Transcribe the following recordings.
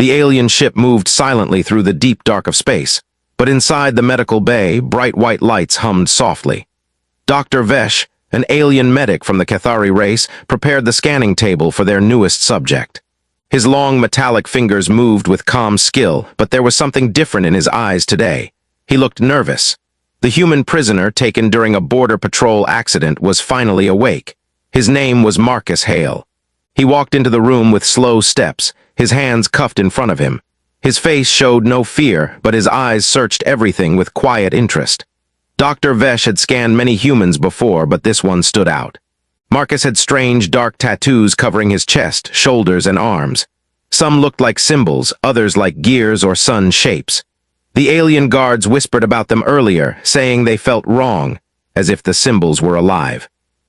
The alien ship moved silently through the deep dark of space, but inside the medical bay, bright white lights hummed softly. Dr. Vesh, an alien medic from the Cathari race, prepared the scanning table for their newest subject. His long metallic fingers moved with calm skill, but there was something different in his eyes today. He looked nervous. The human prisoner taken during a border patrol accident was finally awake. His name was Marcus Hale. He walked into the room with slow steps, his hands cuffed in front of him. His face showed no fear, but his eyes searched everything with quiet interest. Dr. Vesh had scanned many humans before, but this one stood out. Marcus had strange, dark tattoos covering his chest, shoulders, and arms. Some looked like symbols, others like gears or sun shapes. The alien guards whispered about them earlier, saying they felt wrong, as if the symbols were alive.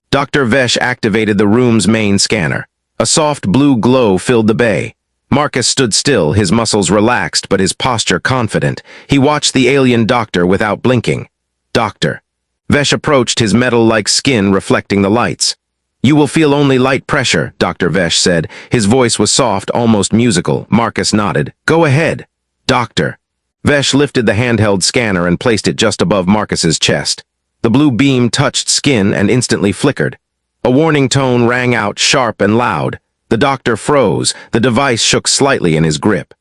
Dr. Vesh activated the room's main scanner. A soft blue glow filled the bay. Marcus stood still, his muscles relaxed but his posture confident. He watched the alien doctor without blinking. Doctor. Vesh approached, his metal-like skin reflecting the lights. You will feel only light pressure, Dr. Vesh said. His voice was soft, almost musical. Marcus nodded. Go ahead. Doctor. Vesh lifted the handheld scanner and placed it just above Marcus's chest. The blue beam touched skin and instantly flickered. A warning tone rang out, sharp and loud. The doctor froze. The device shook slightly in his grip.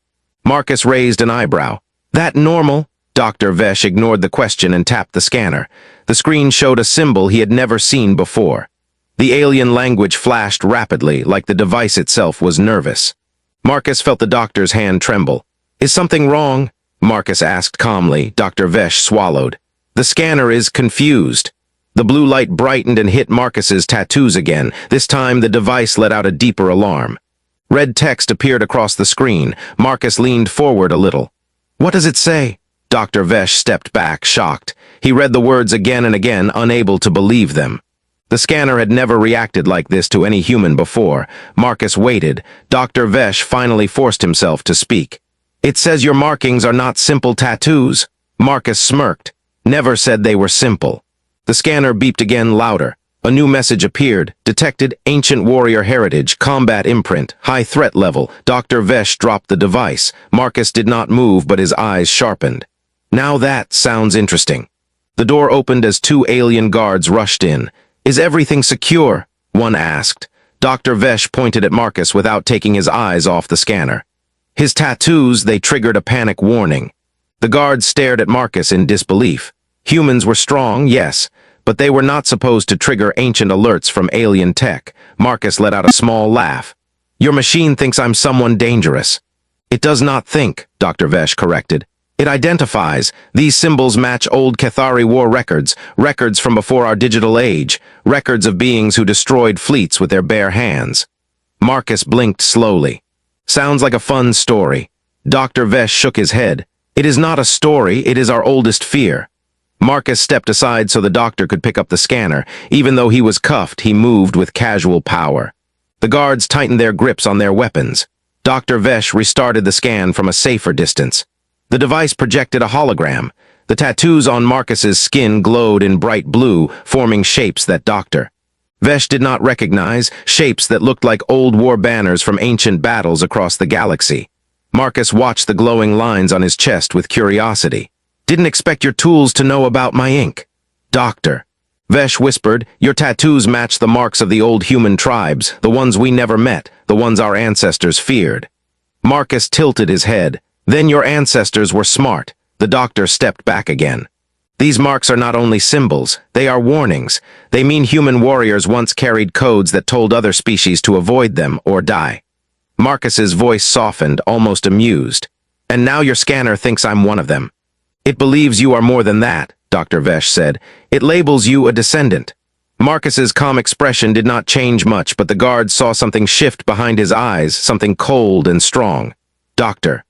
Marcus raised an eyebrow. That normal? Dr. Vesh ignored the question and tapped the scanner. The screen showed a symbol he had never seen before. The alien language flashed rapidly, like the device itself was nervous. Marcus felt the doctor's hand tremble. Is something wrong? Marcus asked calmly. Dr. Vesh swallowed. The scanner is confused. The blue light brightened and hit Marcus's tattoos again. This time the device let out a deeper alarm. Red text appeared across the screen. Marcus leaned forward a little. What does it say? Dr. Vesh stepped back, shocked. He read the words again and again, unable to believe them. The scanner had never reacted like this to any human before. Marcus waited. Dr. Vesh finally forced himself to speak. It says your markings are not simple tattoos. Marcus smirked. Never said they were simple. The scanner beeped again, louder. A new message appeared. Detected ancient warrior heritage, combat imprint, high threat level. Dr. Vesh dropped the device. Marcus did not move, but his eyes sharpened. Now that sounds interesting. The door opened as two alien guards rushed in. Is everything secure? One asked. Dr. Vesh pointed at Marcus without taking his eyes off the scanner. His tattoos, they triggered a panic warning. The guards stared at Marcus in disbelief. Humans were strong, yes, but they were not supposed to trigger ancient alerts from alien tech. Marcus let out a small laugh. Your machine thinks I'm someone dangerous. It does not think, Dr. Vesh corrected. It identifies. These symbols match old Cathari war records, records from before our digital age, records of beings who destroyed fleets with their bare hands. Marcus blinked slowly. Sounds like a fun story. Dr. Vesh shook his head. It is not a story, it is our oldest fear. Marcus stepped aside so the doctor could pick up the scanner. Even though he was cuffed, he moved with casual power. The guards tightened their grips on their weapons. Dr. Vesh restarted the scan from a safer distance. The device projected a hologram. The tattoos on Marcus's skin glowed in bright blue, forming shapes that Dr. Vesh did not recognize, shapes that looked like old war banners from ancient battles across the galaxy. Marcus watched the glowing lines on his chest with curiosity. Didn't expect your tools to know about my ink. Doctor. Vesh whispered, your tattoos match the marks of the old human tribes, the ones we never met, the ones our ancestors feared. Marcus tilted his head. Then your ancestors were smart. The doctor stepped back again. These marks are not only symbols, they are warnings. They mean human warriors once carried codes that told other species to avoid them or die. Marcus's voice softened, almost amused. And now your scanner thinks I'm one of them. It believes you are more than that, Dr. Vesh said. It labels you a descendant. Marcus's calm expression did not change much, but the guards saw something shift behind his eyes, something cold and strong. Doctor.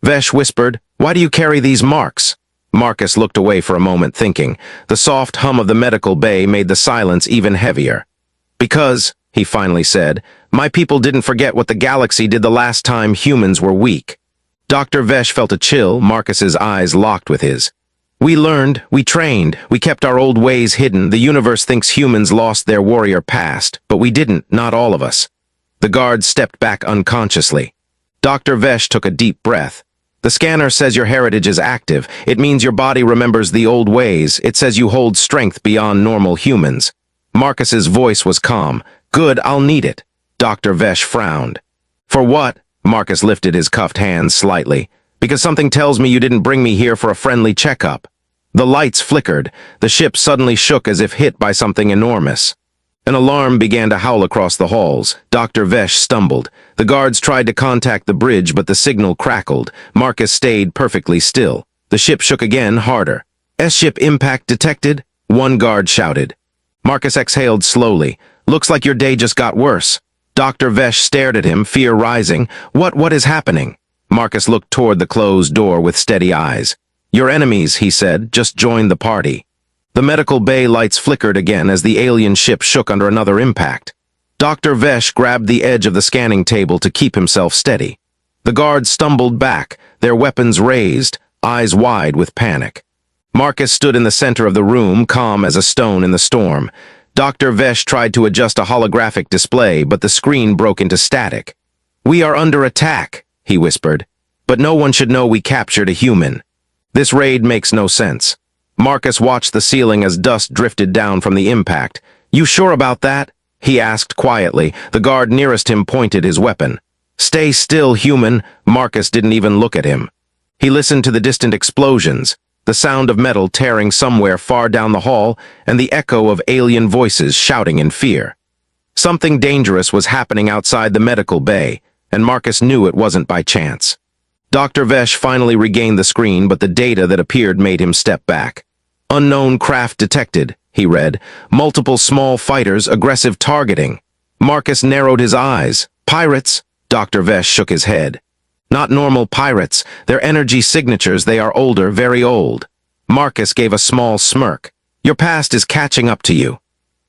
Vesh whispered, why do you carry these marks? Marcus looked away for a moment, thinking. The soft hum of the medical bay made the silence even heavier. Because, he finally said, my people didn't forget what the galaxy did the last time humans were weak. Dr. Vesh felt a chill. Marcus's eyes locked with his. We learned, we trained, we kept our old ways hidden. The universe thinks humans lost their warrior past, but we didn't, not all of us. The guards stepped back unconsciously. Dr. Vesh took a deep breath. The scanner says your heritage is active. It means your body remembers the old ways. It says you hold strength beyond normal humans. Marcus's voice was calm. Good, I'll need it. Dr. Vesh frowned. For what? Marcus lifted his cuffed hands slightly. Because something tells me you didn't bring me here for a friendly checkup. The lights flickered. The ship suddenly shook as if hit by something enormous. An alarm began to howl across the halls. Dr. Vesh stumbled. The guards tried to contact the bridge, but the signal crackled. Marcus stayed perfectly still. The ship shook again, harder. S-ship impact detected? One guard shouted. Marcus exhaled slowly. Looks like your day just got worse. Dr. Vesh stared at him, fear rising. What is happening? Marcus looked toward the closed door with steady eyes. Your enemies, he said, just joined the party. The medical bay lights flickered again as the alien ship shook under another impact. Dr. Vesh grabbed the edge of the scanning table to keep himself steady. The guards stumbled back, their weapons raised, eyes wide with panic. Marcus stood in the center of the room, calm as a stone in the storm. Dr. Vesh tried to adjust a holographic display, but the screen broke into static. We are under attack, he whispered. But no one should know we captured a human. This raid makes no sense. Marcus watched the ceiling as dust drifted down from the impact. You sure about that? He asked quietly. The guard nearest him pointed his weapon. Stay still, human. Marcus didn't even look at him. He listened to the distant explosions, the sound of metal tearing somewhere far down the hall, and the echo of alien voices shouting in fear. Something dangerous was happening outside the medical bay, and Marcus knew it wasn't by chance. Dr. Vesh finally regained the screen, but the data that appeared made him step back. Unknown craft detected, he read. Multiple small fighters, aggressive targeting. Marcus narrowed his eyes. Pirates? Dr. Vesh shook his head. Not normal pirates. Their energy signatures, they are older, very old. Marcus gave a small smirk. Your past is catching up to you.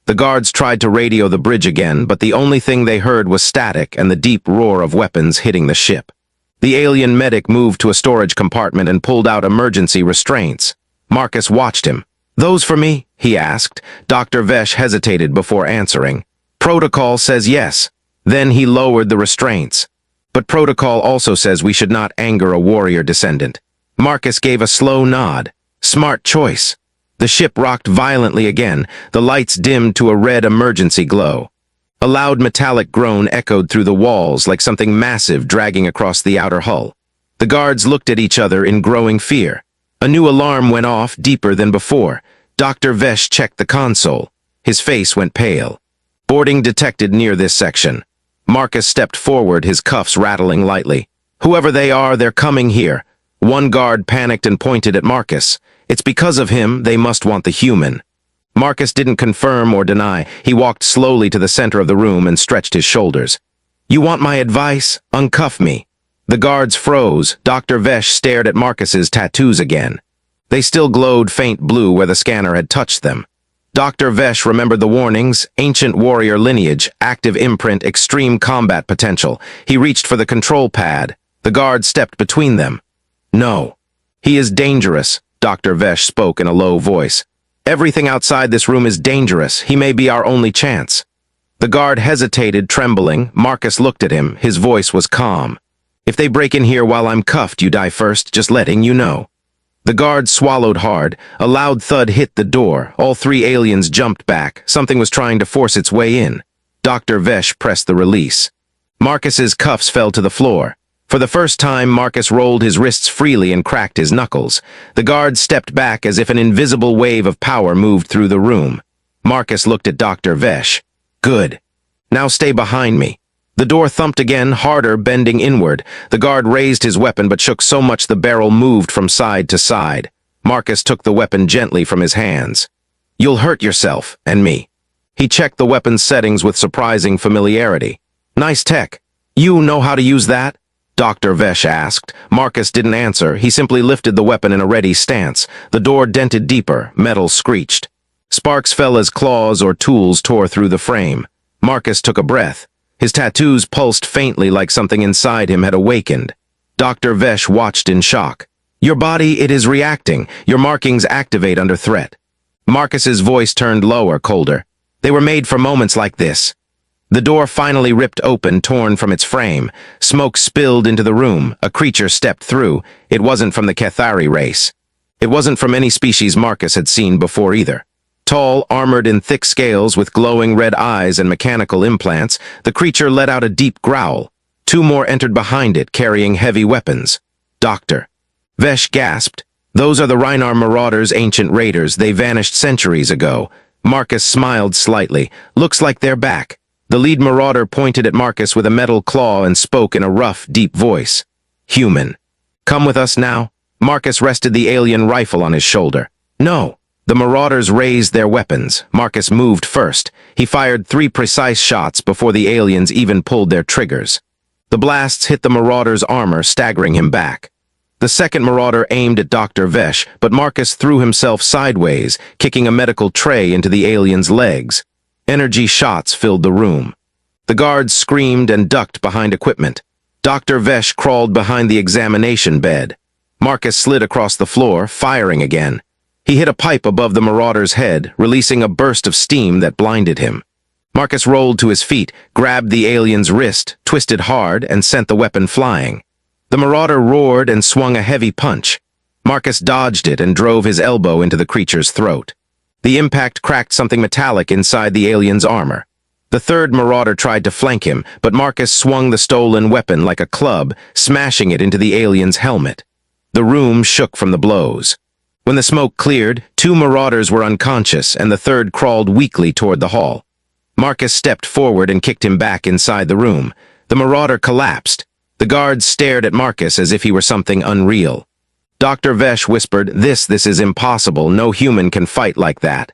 The guards tried to radio the bridge again, but the only thing they heard was static and the deep roar of weapons hitting the ship. The alien medic moved to a storage compartment and pulled out emergency restraints. Marcus watched him. Those for me? He asked. Dr. Vesh hesitated before answering. Protocol says yes. Then he lowered the restraints. But protocol also says we should not anger a warrior descendant. Marcus gave a slow nod. Smart choice. The ship rocked violently again. The lights dimmed to a red emergency glow. A loud metallic groan echoed through the walls like something massive dragging across the outer hull. The guards looked at each other in growing fear. A new alarm went off, deeper than before. Dr. Vesh checked the console. His face went pale. Boarding detected near this section. Marcus stepped forward, his cuffs rattling lightly. Whoever they are, they're coming here. One guard panicked and pointed at Marcus. It's because of him, they must want the human. Marcus didn't confirm or deny. He walked slowly to the center of the room and stretched his shoulders. You want my advice? Uncuff me. The guards froze. Dr. Vesh stared at Marcus's tattoos again. They still glowed faint blue where the scanner had touched them. Dr. Vesh remembered the warnings: ancient warrior lineage, active imprint, extreme combat potential. He reached for the control pad. The guard stepped between them. No. He is dangerous, Dr. Vesh spoke in a low voice. Everything outside this room is dangerous. He may be our only chance. The guard hesitated, trembling. Marcus looked at him. His voice was calm. If they break in here while I'm cuffed, you die first, just letting you know. The guard swallowed hard. A loud thud hit the door. All three aliens jumped back. Something was trying to force its way in. Dr. Vesh pressed the release. Marcus's cuffs fell to the floor. For the first time, Marcus rolled his wrists freely and cracked his knuckles. The guard stepped back as if an invisible wave of power moved through the room. Marcus looked at Dr. Vesh. Good. Now stay behind me. The door thumped again, harder, bending inward. The guard raised his weapon but shook so much the barrel moved from side to side. Marcus took the weapon gently from his hands. You'll hurt yourself, and me. He checked the weapon's settings with surprising familiarity. Nice tech. You know how to use that? Dr. Vesh asked. Marcus didn't answer. He simply lifted the weapon in a ready stance. The door dented deeper. Metal screeched. Sparks fell as claws or tools tore through the frame. Marcus took a breath. His tattoos pulsed faintly like something inside him had awakened. Dr. Vesh watched in shock. Your body, it is reacting. Your markings activate under threat. Marcus's voice turned lower, colder. They were made for moments like this. The door finally ripped open, torn from its frame. Smoke spilled into the room. A creature stepped through. It wasn't from the Cathari race. It wasn't from any species Marcus had seen before either. Tall, armored in thick scales with glowing red eyes and mechanical implants, the creature let out a deep growl. Two more entered behind it, carrying heavy weapons. Doctor. Vesh gasped. Those are the Rhinar Marauders' ancient raiders. They vanished centuries ago. Marcus smiled slightly. Looks like they're back. The lead marauder pointed at Marcus with a metal claw and spoke in a rough, deep voice. Human. Come with us now. Marcus rested the alien rifle on his shoulder. No. The marauders raised their weapons. Marcus moved first. He fired 3 precise shots before the aliens even pulled their triggers. The blasts hit the marauder's armor, staggering him back. The second marauder aimed at Dr. Vesh, but Marcus threw himself sideways, kicking a medical tray into the alien's legs. Energy shots filled the room. The guards screamed and ducked behind equipment. Dr. Vesh crawled behind the examination bed. Marcus slid across the floor, firing again. He hit a pipe above the marauder's head, releasing a burst of steam that blinded him. Marcus rolled to his feet, grabbed the alien's wrist, twisted hard, and sent the weapon flying. The marauder roared and swung a heavy punch. Marcus dodged it and drove his elbow into the creature's throat. The impact cracked something metallic inside the alien's armor. The third marauder tried to flank him, but Marcus swung the stolen weapon like a club, smashing it into the alien's helmet. The room shook from the blows. When the smoke cleared, 2 marauders were unconscious, and the third crawled weakly toward the hall. Marcus stepped forward and kicked him back inside the room. The marauder collapsed. The guards stared at Marcus as if he were something unreal. Dr. Vesh whispered, This is impossible. No human can fight like that.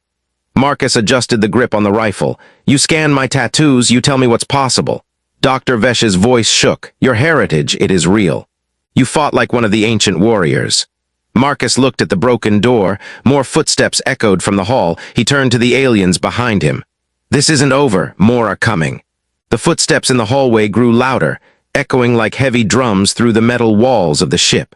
Marcus adjusted the grip on the rifle. You scan my tattoos, you tell me what's possible. Dr. Vesh's voice shook. Your heritage, it is real. You fought like one of the ancient warriors. Marcus looked at the broken door. More footsteps echoed from the hall. He turned to the aliens behind him. This isn't over. More are coming. The footsteps in the hallway grew louder, echoing like heavy drums through the metal walls of the ship.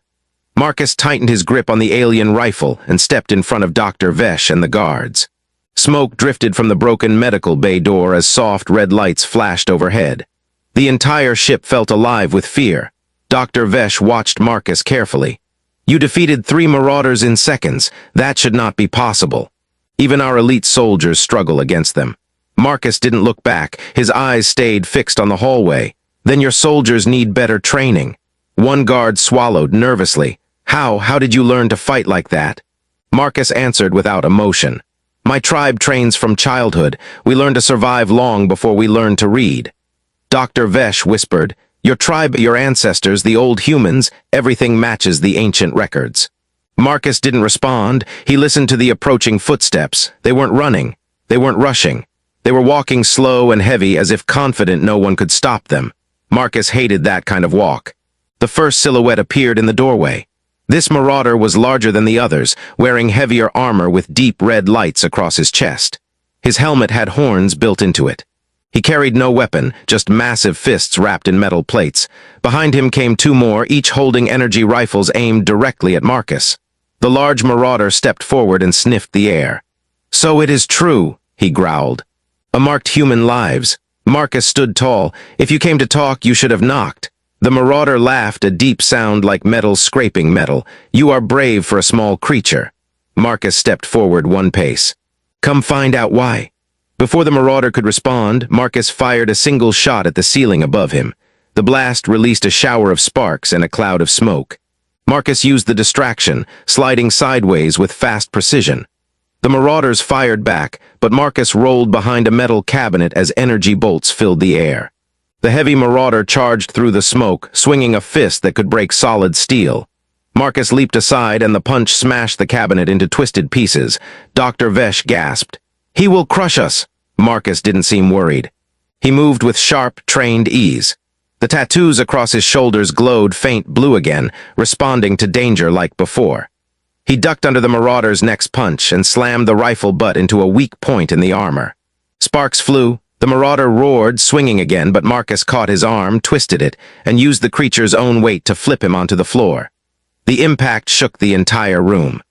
Marcus tightened his grip on the alien rifle and stepped in front of Dr. Vesh and the guards. Smoke drifted from the broken medical bay door as soft red lights flashed overhead. The entire ship felt alive with fear. Dr. Vesh watched Marcus carefully. You defeated 3 marauders in seconds. That should not be possible. Even our elite soldiers struggle against them. Marcus didn't look back. His eyes stayed fixed on the hallway. Then your soldiers need better training. One guard swallowed nervously. How did you learn to fight like that? Marcus answered without emotion. My tribe trains from childhood. We learn to survive long before we learn to read. Dr. Vesh whispered, Your tribe, your ancestors, the old humans, everything matches the ancient records. Marcus didn't respond. He listened to the approaching footsteps. They weren't running. They weren't rushing. They were walking slow and heavy as if confident no one could stop them. Marcus hated that kind of walk. The first silhouette appeared in the doorway. This marauder was larger than the others, wearing heavier armor with deep red lights across his chest. His helmet had horns built into it. He carried no weapon, just massive fists wrapped in metal plates. Behind him came 2 more, each holding energy rifles aimed directly at Marcus. The large marauder stepped forward and sniffed the air. So it is true, he growled. Marked human lives. Marcus stood tall. If you came to talk, you should have knocked. The marauder laughed, a deep sound like metal scraping metal. You are brave for a small creature. Marcus stepped forward 1 pace. Come find out why. Before the marauder could respond, Marcus fired a single shot at the ceiling above him. The blast released a shower of sparks and a cloud of smoke. Marcus used the distraction, sliding sideways with fast precision. The marauders fired back, but Marcus rolled behind a metal cabinet as energy bolts filled the air. The heavy marauder charged through the smoke, swinging a fist that could break solid steel. Marcus leaped aside and the punch smashed the cabinet into twisted pieces. Dr. Vesh gasped. He will crush us. Marcus didn't seem worried. He moved with sharp, trained ease. The tattoos across his shoulders glowed faint blue again, responding to danger like before. He ducked under the marauder's next punch and slammed the rifle butt into a weak point in the armor. Sparks flew. The marauder roared, swinging again, but Marcus caught his arm, twisted it, and used the creature's own weight to flip him onto the floor. The impact shook the entire room.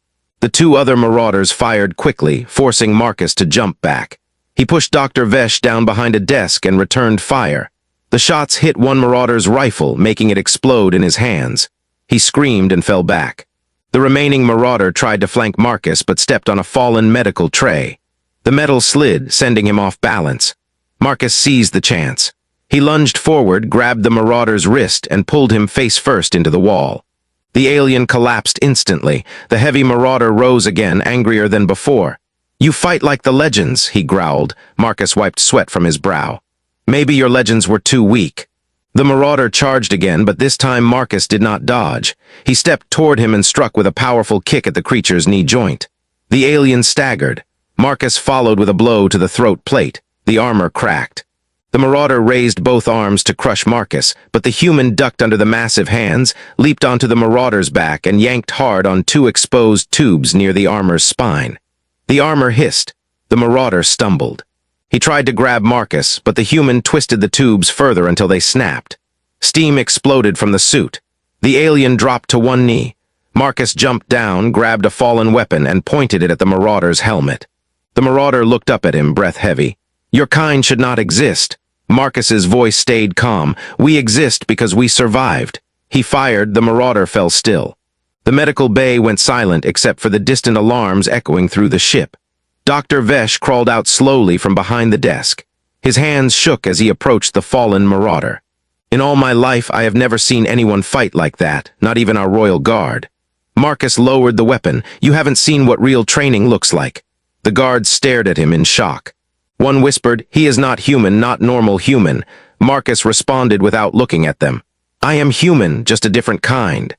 The 2 other marauders fired quickly, forcing Marcus to jump back. He He pushed Dr. Vesh down behind a desk and returned fire. The shots hit one marauder's rifle, making it explode in his hands. He screamed and fell back. The remaining marauder tried to flank Marcus but stepped on a fallen medical tray. The metal slid, sending him off balance. Marcus seized the chance. He lunged forward, grabbed the marauder's wrist, and pulled him face first into the wall. The alien collapsed instantly. The heavy marauder rose again, angrier than before. "You fight like the legends," he growled. Marcus wiped sweat from his brow. "Maybe your legends were too weak." The marauder charged again, but this time Marcus did not dodge. He stepped toward him and struck with a powerful kick at the creature's knee joint. The alien staggered. Marcus followed with a blow to the throat plate. The armor cracked. The marauder raised both arms to crush Marcus, but the human ducked under the massive hands, leaped onto the marauder's back, and yanked hard on two exposed tubes near the armor's spine. The armor hissed. The marauder stumbled. He tried to grab Marcus, but the human twisted the tubes further until they snapped. Steam exploded from the suit. The alien dropped to one knee. Marcus jumped down, grabbed a fallen weapon, and pointed it at the marauder's helmet. The marauder looked up at him, breath heavy. "Your kind should not exist." Marcus's voice stayed calm. "We exist because we survived." He fired. The marauder fell still. The medical bay went silent except for the distant alarms echoing through the ship. Dr. Vesh crawled out slowly from behind the desk. His hands shook as he approached the fallen marauder. "In all my life, I have never seen anyone fight like that, not even our royal guard." Marcus lowered the weapon. "You haven't seen what real training looks like." The guards stared at him in shock. One whispered, "He is not human, not normal human." Marcus responded without looking at them. "I am human, just a different kind."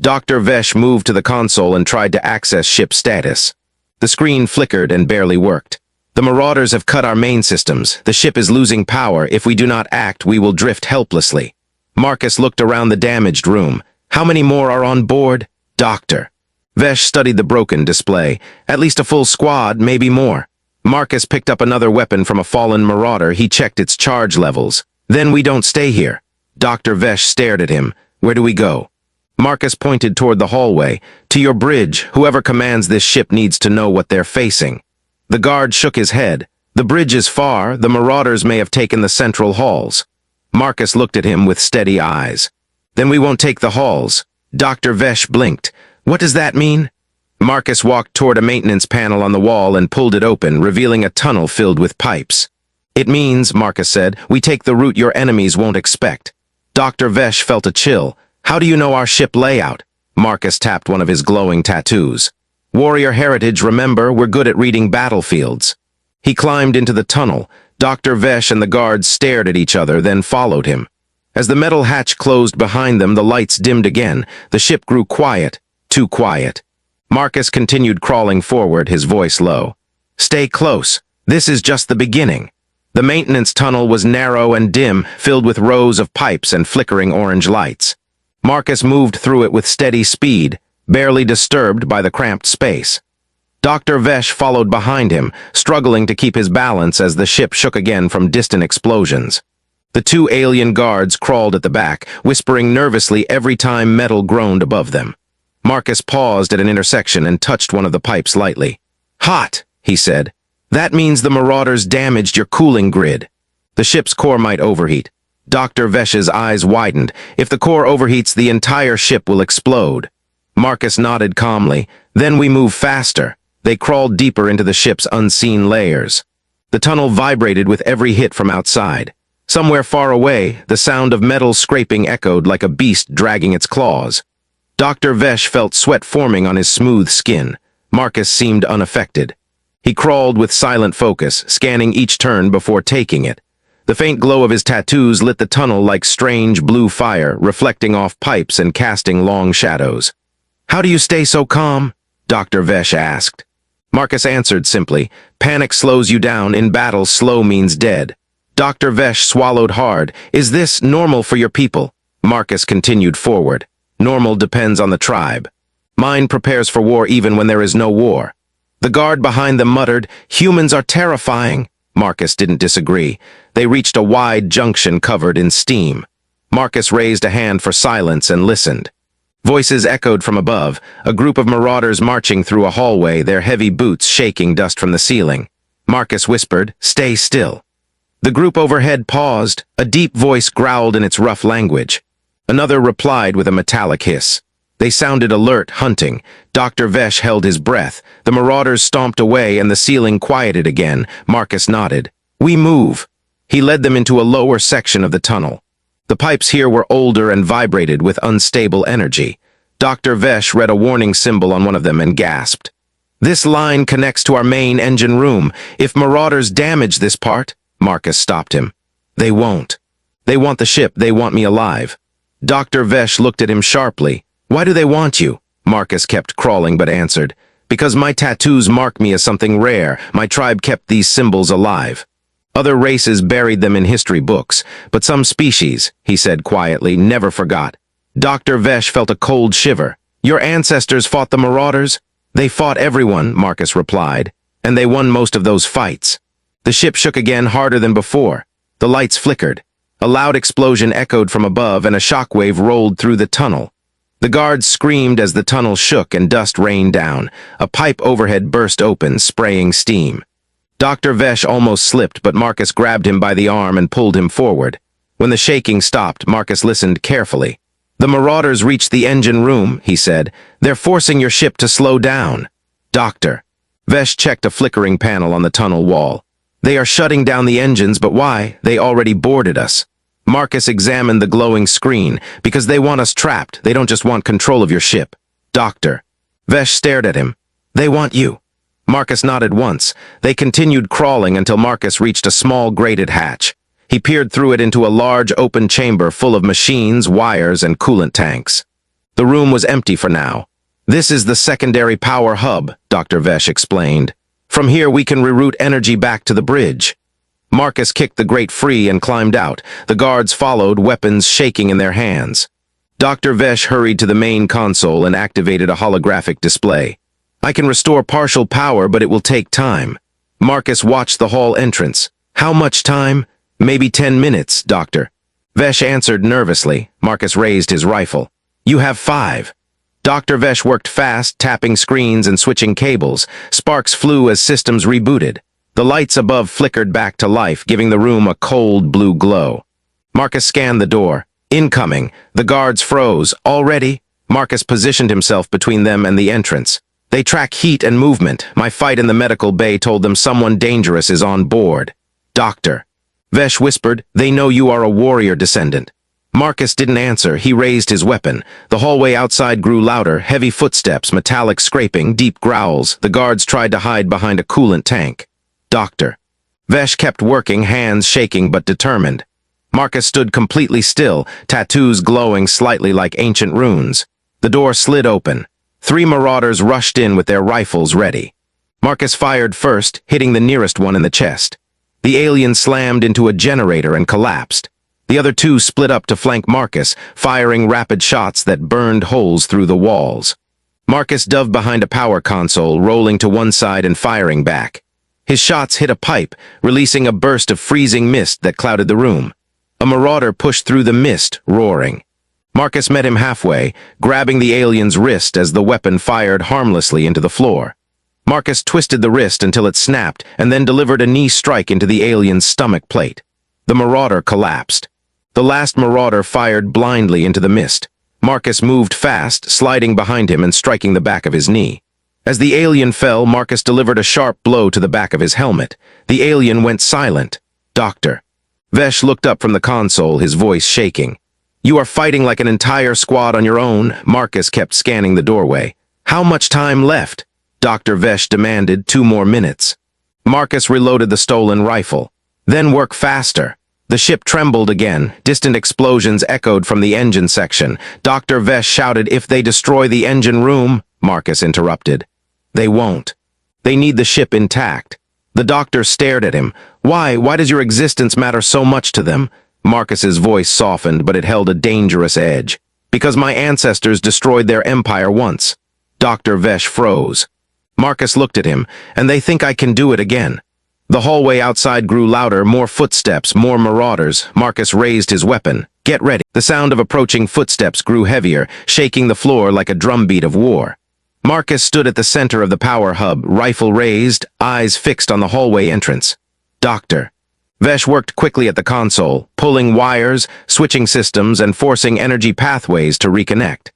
Dr. Vesh moved to the console and tried to access ship status. The screen flickered and barely worked. "The marauders have cut our main systems. The ship is losing power. If we do not act, we will drift helplessly." Marcus looked around the damaged room. "How many more are on board?" "Doctor." Vesh studied the broken display. "At least a full squad, maybe more." Marcus picked up another weapon from a fallen marauder. He checked its charge levels. "Then we don't stay here." Dr. Vesh stared at him. "Where do we go?" Marcus pointed toward the hallway. "To your bridge. Whoever commands this ship needs to know what they're facing." The guard shook his head. "The bridge is far. The marauders may have taken the central halls." Marcus looked at him with steady eyes. "Then we won't take the halls." Dr. Vesh blinked. "What does that mean?" Marcus walked toward a maintenance panel on the wall and pulled it open, revealing a tunnel filled with pipes. "It means," Marcus said, "we take the route your enemies won't expect." Dr. Vesh felt a chill. "How do you know our ship layout?" Marcus tapped one of his glowing tattoos. "Warrior heritage, remember, we're good at reading battlefields." He climbed into the tunnel. Dr. Vesh and the guards stared at each other, then followed him. As the metal hatch closed behind them, the lights dimmed again. The ship grew quiet, too quiet. Marcus continued crawling forward, his voice low. "Stay close. This is just the beginning." The maintenance tunnel was narrow and dim, filled with rows of pipes and flickering orange lights. Marcus moved through it with steady speed, barely disturbed by the cramped space. Dr. Vesh followed behind him, struggling to keep his balance as the ship shook again from distant explosions. The two alien guards crawled at the back, whispering nervously every time metal groaned above them. Marcus paused at an intersection and touched one of the pipes lightly. "Hot," he said. "That means the marauders damaged your cooling grid." "The ship's core might overheat." Dr. Vesh's eyes widened. "If the core overheats, the entire ship will explode." Marcus nodded calmly. "Then we move faster." They crawled deeper into the ship's unseen layers. The tunnel vibrated with every hit from outside. Somewhere far away, the sound of metal scraping echoed like a beast dragging its claws. Dr. Vesh felt sweat forming on his smooth skin. Marcus seemed unaffected. He crawled with silent focus, scanning each turn before taking it. The faint glow of his tattoos lit the tunnel like strange blue fire, reflecting off pipes and casting long shadows. "How do you stay so calm?" Dr. Vesh asked. Marcus answered simply, "Panic slows you down. In battle, slow means dead." Dr. Vesh swallowed hard. "Is this normal for your people?" Marcus continued forward. "Normal depends on the tribe. Mine prepares for war even when there is no war." The guard behind them muttered, "Humans are terrifying." Marcus didn't disagree. They reached a wide junction covered in steam. Marcus raised a hand for silence and listened. Voices echoed from above, a group of marauders marching through a hallway, their heavy boots shaking dust from the ceiling. Marcus whispered, "Stay still." The group overhead paused. A deep voice growled in its rough language. Another replied with a metallic hiss. They sounded alert, hunting. Dr. Vesh held his breath. The marauders stomped away and the ceiling quieted again. Marcus nodded. "We move." He led them into a lower section of the tunnel. The pipes here were older and vibrated with unstable energy. Dr. Vesh read a warning symbol on one of them and gasped. "This line connects to our main engine room. If marauders damage this part—" Marcus stopped him. "They won't. They want the ship. They want me alive." Dr. Vesh looked at him sharply. "Why do they want you?" Marcus kept crawling but answered. "Because my tattoos mark me as something rare. My tribe kept these symbols alive. Other races buried them in history books, but some species," he said quietly, "never forgot." Dr. Vesh felt a cold shiver. "Your ancestors fought the marauders?" "They fought everyone," Marcus replied, "and they won most of those fights." The ship shook again harder than before. The lights flickered. A loud explosion echoed from above and a shockwave rolled through the tunnel. The guards screamed as the tunnel shook and dust rained down. A pipe overhead burst open, spraying steam. Dr. Vesh almost slipped, but Marcus grabbed him by the arm and pulled him forward. When the shaking stopped, Marcus listened carefully. "The marauders reached the engine room," he said. "They're forcing your ship to slow down." "Doctor." Vesh checked a flickering panel on the tunnel wall. "They are shutting down the engines, but why? They already boarded us." Marcus examined the glowing screen. "Because they want us trapped. They don't just want control of your ship." "Doctor." Vesh stared at him. "They want you." Marcus nodded once. They continued crawling until Marcus reached a small grated hatch. He peered through it into a large open chamber full of machines, wires, and coolant tanks. The room was empty for now. "This is the secondary power hub," Dr. Vesh explained. "From here we can reroute energy back to the bridge." Marcus kicked the grate free and climbed out. The guards followed, weapons shaking in their hands. Dr. Vesh hurried to the main console and activated a holographic display. "I can restore partial power, but it will take time." Marcus watched the hall entrance. "How much time?" "Maybe 10 minutes, Doctor." Vesh answered nervously. Marcus raised his rifle. "You have 5. Dr. Vesh worked fast, tapping screens and switching cables. Sparks flew as systems rebooted. The lights above flickered back to life, giving the room a cold blue glow. Marcus scanned the door. "Incoming." The guards froze. "Already?" Marcus positioned himself between them and the entrance. "They track heat and movement. My fight in the medical bay told them someone dangerous is on board." "Doctor." Vesh whispered, "They know you are a warrior descendant." Marcus didn't answer. He raised his weapon. The hallway outside grew louder, heavy footsteps, metallic scraping, deep growls. The guards tried to hide behind a coolant tank. "Doctor." Vesh kept working, hands shaking but determined. Marcus stood completely still, tattoos glowing slightly like ancient runes. The door slid open. 3 marauders rushed in with their rifles ready. Marcus fired first, hitting the nearest one in the chest. The alien slammed into a generator and collapsed. The other 2 split up to flank Marcus, firing rapid shots that burned holes through the walls. Marcus dove behind a power console, rolling to one side and firing back. His shots hit a pipe, releasing a burst of freezing mist that clouded the room. A marauder pushed through the mist, roaring. Marcus met him halfway, grabbing the alien's wrist as the weapon fired harmlessly into the floor. Marcus twisted the wrist until it snapped and then delivered a knee strike into the alien's stomach plate. The marauder collapsed. The last marauder fired blindly into the mist. Marcus moved fast, sliding behind him and striking the back of his knee. As the alien fell, Marcus delivered a sharp blow to the back of his helmet. The alien went silent. "Doctor." Vesh looked up from the console, his voice shaking. "You are fighting like an entire squad on your own." Marcus kept scanning the doorway. "How much time left?" Dr. Vesh demanded. 2 more minutes. Marcus reloaded the stolen rifle. "Then work faster." The ship trembled again. Distant explosions echoed from the engine section. Dr. Vesh shouted, "If they destroy the engine room—" Marcus interrupted. "They won't. They need the ship intact." The doctor stared at him. Why does your existence matter so much to them?" Marcus's voice softened, but it held a dangerous edge. "Because my ancestors destroyed their empire once." Dr. Vesh froze. Marcus looked at him, "And they think I can do it again." The hallway outside grew louder, more footsteps, more marauders. Marcus raised his weapon. "Get ready." The sound of approaching footsteps grew heavier, shaking the floor like a drumbeat of war. Marcus stood at the center of the power hub, rifle raised, eyes fixed on the hallway entrance. Doctor. Vesh worked quickly at the console, pulling wires, switching systems, and forcing energy pathways to reconnect.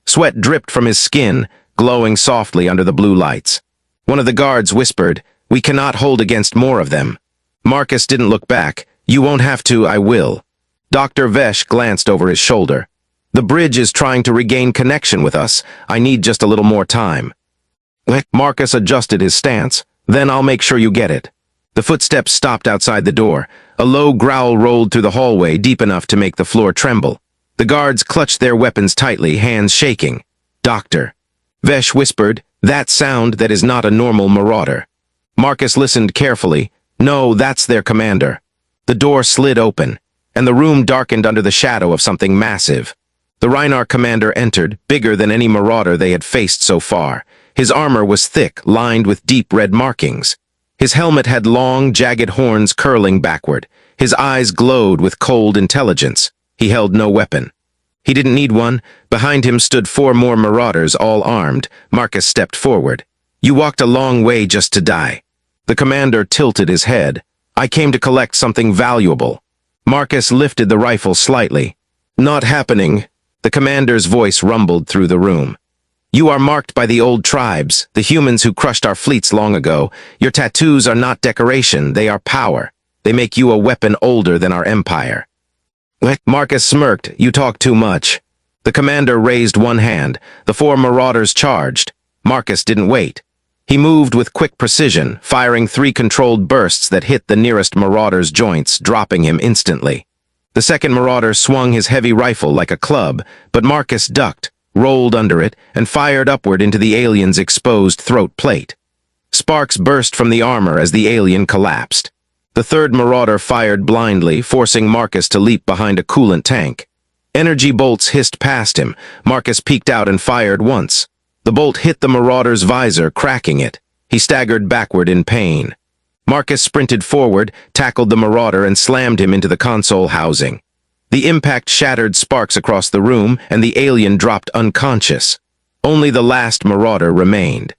Sweat dripped from his skin, glowing softly under the blue lights. One of the guards whispered, "We cannot hold against more of them." Marcus didn't look back. "You won't have to, I will." Dr. Vesh glanced over his shoulder. "The bridge is trying to regain connection with us. I need just a little more time." Marcus adjusted his stance. "Then I'll make sure you get it." The footsteps stopped outside the door. A low growl rolled through the hallway, deep enough to make the floor tremble. The guards clutched their weapons tightly, hands shaking. "Doctor." Vesh whispered, "That sound that is not a normal marauder." Marcus listened carefully. "No, that's their commander." The door slid open, and the room darkened under the shadow of something massive. The Rhinar commander entered, bigger than any marauder they had faced so far. His armor was thick, lined with deep red markings. His helmet had long, jagged horns curling backward. His eyes glowed with cold intelligence. He held no weapon. He didn't need one. Behind him stood 4 more marauders, all armed. Marcus stepped forward. "You walked a long way just to die." The commander tilted his head. "I came to collect something valuable." Marcus lifted the rifle slightly. "Not happening." The commander's voice rumbled through the room. "You are marked by the old tribes, the humans who crushed our fleets long ago. Your tattoos are not decoration, they are power. They make you a weapon older than our empire." Marcus smirked. "You talk too much." The commander raised one hand. The 4 marauders charged. Marcus didn't wait. He moved with quick precision, firing 3 controlled bursts that hit the nearest marauder's joints, dropping him instantly. The second marauder swung his heavy rifle like a club, but Marcus ducked, rolled under it, and fired upward into the alien's exposed throat plate. Sparks burst from the armor as the alien collapsed. The third marauder fired blindly, forcing Marcus to leap behind a coolant tank. Energy bolts hissed past him. Marcus peeked out and fired once. The bolt hit the marauder's visor, cracking it. He staggered backward in pain. Marcus sprinted forward, tackled the marauder, and slammed him into the console housing. The impact shattered sparks across the room, and the alien dropped unconscious. Only the last marauder remained.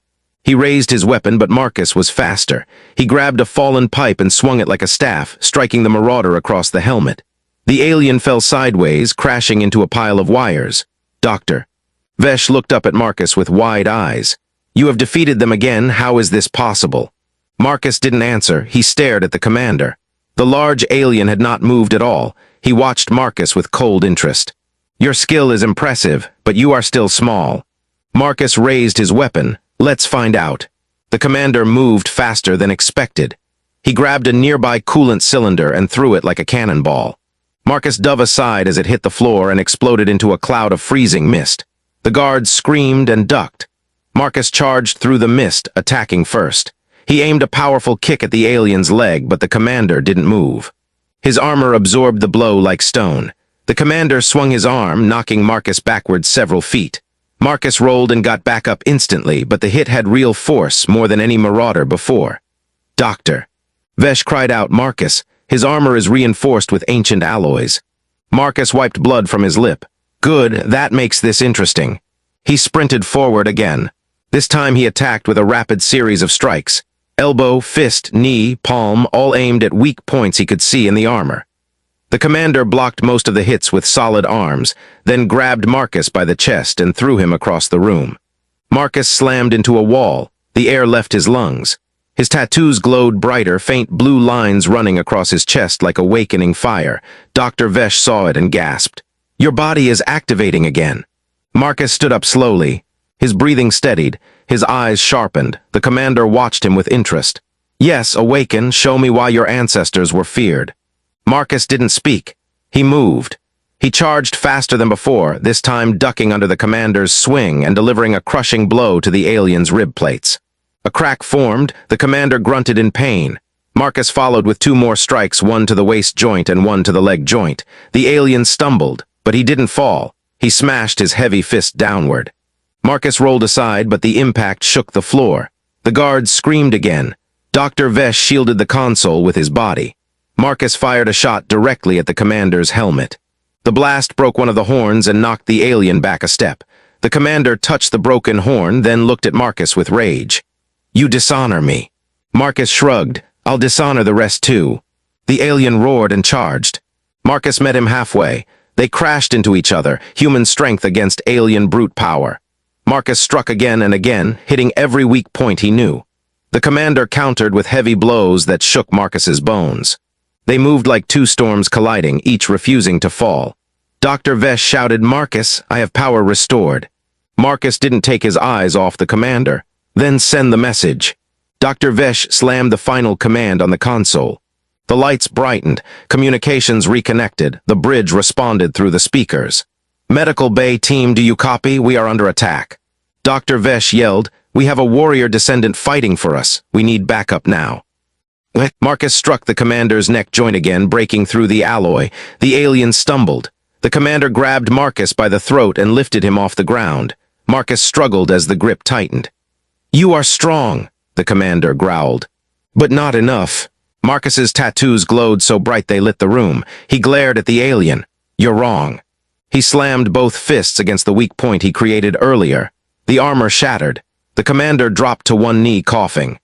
He raised his weapon, but Marcus was faster. He grabbed a fallen pipe and swung it like a staff, striking the marauder across the helmet. The alien fell sideways, crashing into a pile of wires. "Doctor." Vesh looked up at Marcus with wide eyes. "You have defeated them again. How is this possible?" Marcus didn't answer. He stared at the commander. The large alien had not moved at all. He watched Marcus with cold interest. "Your skill is impressive, but you are still small." Marcus raised his weapon. "Let's find out." The commander moved faster than expected. He grabbed a nearby coolant cylinder and threw it like a cannonball. Marcus dove aside as it hit the floor and exploded into a cloud of freezing mist. The guards screamed and ducked. Marcus charged through the mist, attacking first. He aimed a powerful kick at the alien's leg, but the commander didn't move. His armor absorbed the blow like stone. The commander swung his arm, knocking Marcus backwards several feet. Marcus rolled and got back up instantly, but the hit had real force, more than any marauder before. "Doctor." Vesh cried out, "Marcus, his armor is reinforced with ancient alloys." Marcus wiped blood from his lip. "Good, that makes this interesting." He sprinted forward again. This time he attacked with a rapid series of strikes. Elbow, fist, knee, palm, all aimed at weak points he could see in the armor. The commander blocked most of the hits with solid arms, then grabbed Marcus by the chest and threw him across the room. Marcus slammed into a wall. The air left his lungs. His tattoos glowed brighter, faint blue lines running across his chest like awakening fire. Dr. Vesh saw it and gasped. "Your body is activating again." Marcus stood up slowly. His breathing steadied. His eyes sharpened. The commander watched him with interest. "Yes, awaken. Show me why your ancestors were feared." Marcus didn't speak. He moved. He charged faster than before, this time ducking under the commander's swing and delivering a crushing blow to the alien's rib plates. A crack formed. The commander grunted in pain. Marcus followed with 2 more strikes, one to the waist joint and one to the leg joint. The alien stumbled, but he didn't fall. He smashed his heavy fist downward. Marcus rolled aside, but the impact shook the floor. The guards screamed again. Dr. Vesh shielded the console with his body. Marcus fired a shot directly at the commander's helmet. The blast broke one of the horns and knocked the alien back a step. The commander touched the broken horn, then looked at Marcus with rage. "You dishonor me." Marcus shrugged. "I'll dishonor the rest too." The alien roared and charged. Marcus met him halfway. They crashed into each other, human strength against alien brute power. Marcus struck again and again, hitting every weak point he knew. The commander countered with heavy blows that shook Marcus's bones. They moved like two storms colliding, each refusing to fall. Dr. Vesh shouted, "Marcus, I have power restored." Marcus didn't take his eyes off the commander. "Then send the message." Dr. Vesh slammed the final command on the console. The lights brightened, communications reconnected, the bridge responded through the speakers. "Medical Bay team, do you copy? We are under attack." Dr. Vesh yelled, "We have a warrior descendant fighting for us. We need backup now." Marcus struck the commander's neck joint again, breaking through the alloy. The alien stumbled. The commander grabbed Marcus by the throat and lifted him off the ground. Marcus struggled as the grip tightened. "You are strong," the commander growled. "But not enough." Marcus's tattoos glowed so bright they lit the room. He glared at the alien. "You're wrong." He slammed both fists against the weak point he created earlier. The armor shattered. The commander dropped to one knee, coughing.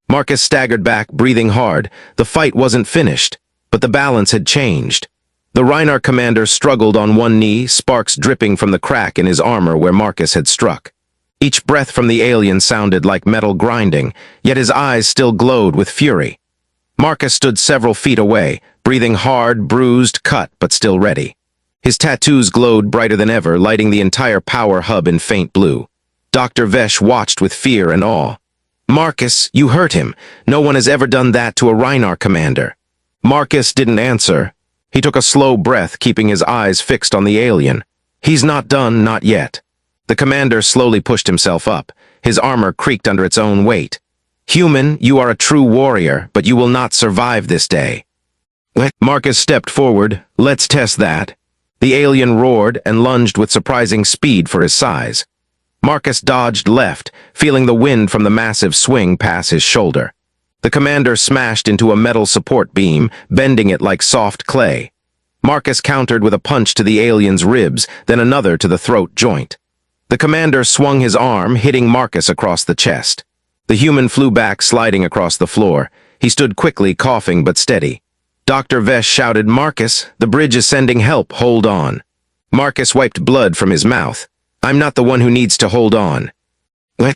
Marcus staggered back, breathing hard. The fight wasn't finished, but the balance had changed. The Reinar commander struggled on one knee, sparks dripping from the crack in his armor where Marcus had struck. Each breath from the alien sounded like metal grinding, yet his eyes still glowed with fury. Marcus stood several feet away, breathing hard, bruised, cut, but still ready. His tattoos glowed brighter than ever, lighting the entire power hub in faint blue. Dr. Vesh watched with fear and awe. "Marcus, you hurt him. No one has ever done that to a Reinar commander." Marcus didn't answer. He took a slow breath, keeping his eyes fixed on the alien. "He's not done, not yet." The commander slowly pushed himself up. His armor creaked under its own weight. "Human, you are a true warrior, but you will not survive this day." Marcus stepped forward. "Let's test that." The alien roared and lunged with surprising speed for his size. Marcus dodged left, feeling the wind from the massive swing pass his shoulder. The commander smashed into a metal support beam, bending it like soft clay. Marcus countered with a punch to the alien's ribs, then another to the throat joint. The commander swung his arm, hitting Marcus across the chest. The human flew back, sliding across the floor. He stood quickly, coughing but steady. Dr. Vesh shouted, "Marcus, the bridge is sending help, hold on." Marcus wiped blood from his mouth. "I'm not the one who needs to hold on."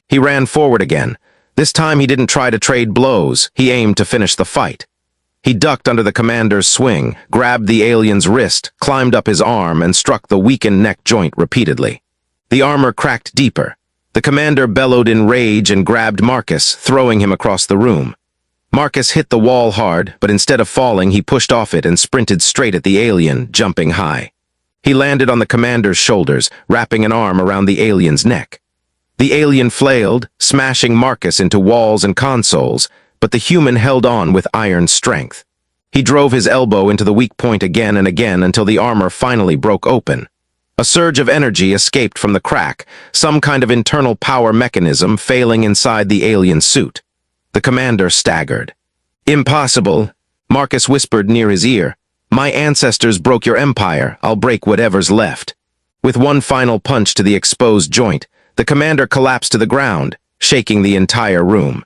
He ran forward again. This time he didn't try to trade blows, he aimed to finish the fight. He ducked under the commander's swing, grabbed the alien's wrist, climbed up his arm, and struck the weakened neck joint repeatedly. The armor cracked deeper. The commander bellowed in rage and grabbed Marcus, throwing him across the room. Marcus hit the wall hard, but instead of falling, he pushed off it and sprinted straight at the alien, jumping high. He landed on the commander's shoulders, wrapping an arm around the alien's neck. The alien flailed, smashing Marcus into walls and consoles, but the human held on with iron strength. He drove his elbow into the weak point again and again until the armor finally broke open. A surge of energy escaped from the crack, some kind of internal power mechanism failing inside the alien suit. The commander staggered. "Impossible," Marcus whispered near his ear. "My ancestors broke your empire, I'll break whatever's left." With one final punch to the exposed joint, the commander collapsed to the ground, shaking the entire room.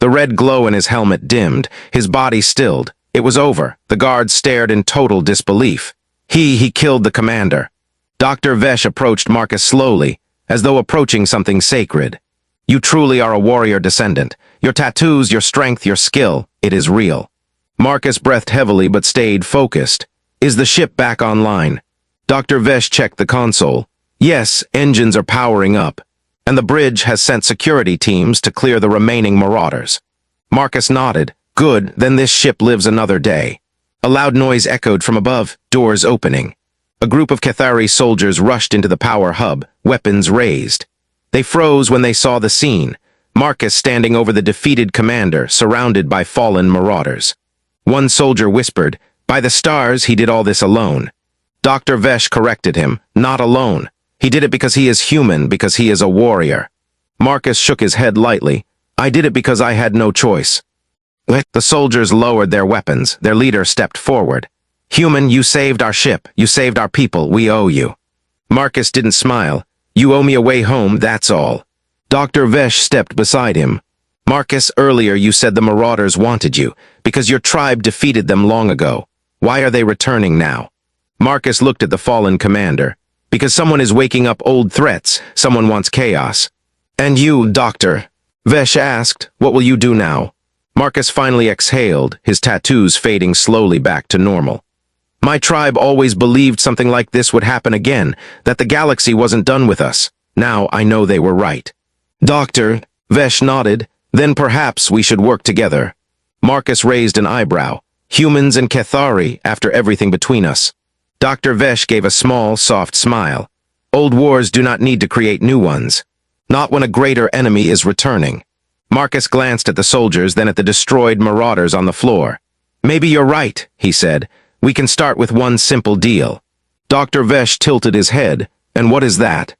The red glow in his helmet dimmed, his body stilled. It was over. The guards stared in total disbelief. He killed the commander. Dr. Vesh approached Marcus slowly, as though approaching something sacred. "You truly are a warrior descendant. Your tattoos, your strength, your skill, it is real." Marcus breathed heavily but stayed focused. "Is the ship back online?" Dr. Vesh checked the console. "Yes, engines are powering up, and the bridge has sent security teams to clear the remaining marauders." Marcus nodded. "Good, then this ship lives another day." A loud noise echoed from above, doors opening. A group of Cathari soldiers rushed into the power hub, weapons raised. They froze when they saw the scene, Marcus standing over the defeated commander, surrounded by fallen marauders. One soldier whispered, "By the stars, he did all this alone." Dr. Vesh corrected him, "Not alone. He did it because he is human, because he is a warrior." Marcus shook his head lightly. "I did it because I had no choice." The soldiers lowered their weapons. Their leader stepped forward. "Human, you saved our ship. You saved our people. We owe you." Marcus didn't smile. You owe me a way home, that's all. Dr. Vesh stepped beside him. Marcus, earlier you said the Marauders wanted you, because your tribe defeated them long ago. Why are they returning now? Marcus looked at the fallen commander. Because someone is waking up old threats, someone wants chaos. And you, Doctor? Vesh asked, what will you do now? Marcus finally exhaled, his tattoos fading slowly back to normal. My tribe always believed something like this would happen again, that the galaxy wasn't done with us. Now I know they were right. Doctor, Vesh nodded, then perhaps we should work together. Marcus raised an eyebrow. Humans and Cathari, after everything between us. Dr. Vesh gave a small, soft smile. Old wars do not need to create new ones. Not when a greater enemy is returning. Marcus glanced at the soldiers, then at the destroyed Marauders on the floor. Maybe you're right, he said. We can start with one simple deal. Dr. Vesh tilted his head. And what is that?